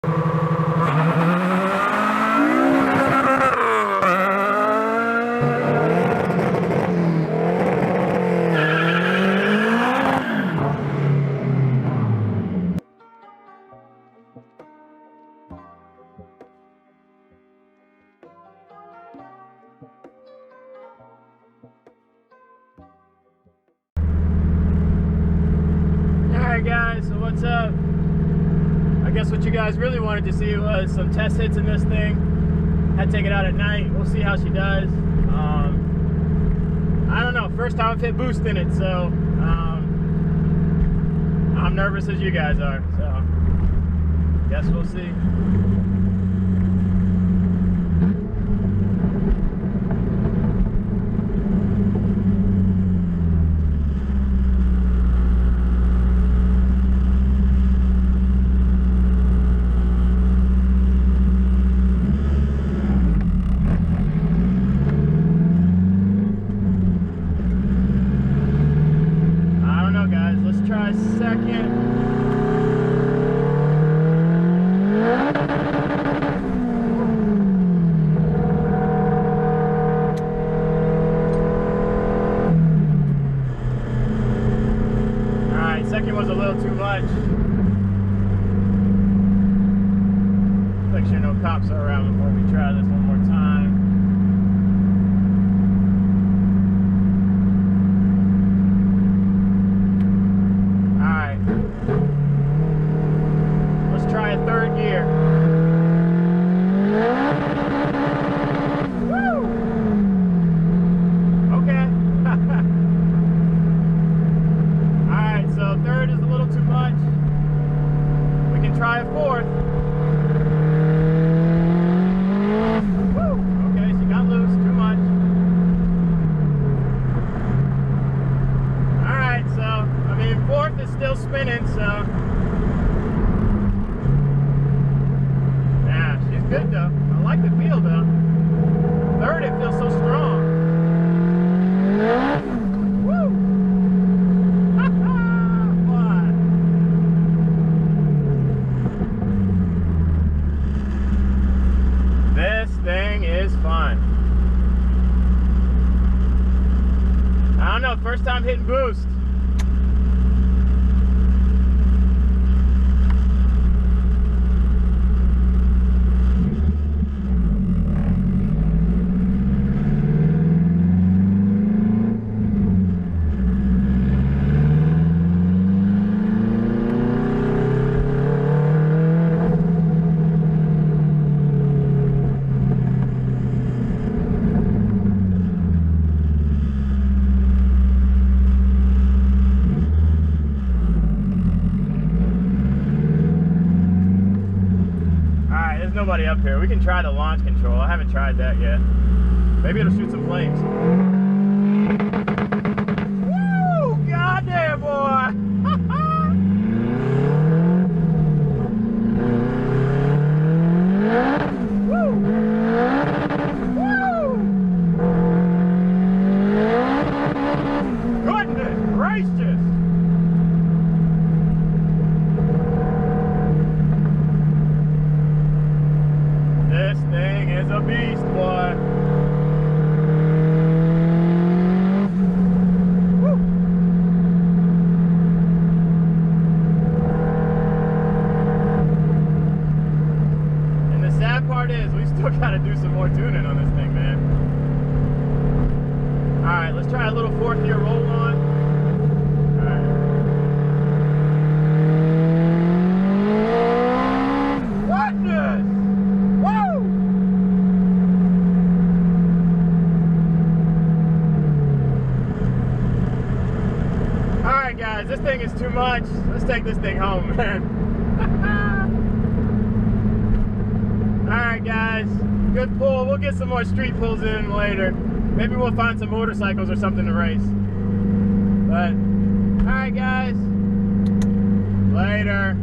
Alright guys, so what's up? I guess what you guys really wanted to see was some test hits in this thing. Had to take it out at night. We'll see how she does. I don't know, first time I've hit boost in it, so I'm nervous as you guys are, so guess we'll see. Try second. Alright, second was a little too much. Make sure no cops are around before we try this one more time. Third gear. Woo! Okay. Alright, so third is a little too much. We can try a fourth. Woo! Okay, she got loose, too much. Alright, so, I mean, fourth is still spinning, so. Good though. I like the feel though. Third, it feels so strong. Woo! Fun. This thing is fun. I don't know, first time hitting boost. There's nobody up here. We can try the launch control. I haven't tried that yet. Maybe it'll shoot some flames. Woo! Goddamn, boy! Woo! Woo! Goodness gracious! This thing is a beast, boy. Woo. And the sad part is, we still gotta do some more tuning on this thing, man. Alright, let's try a little fourth gear roll on. Guys, this thing is too much. Let's take this thing home, man. Alright guys, good pull. We'll get some more street pulls in later. Maybe we'll find some motorcycles or something to race. But, alright guys, later.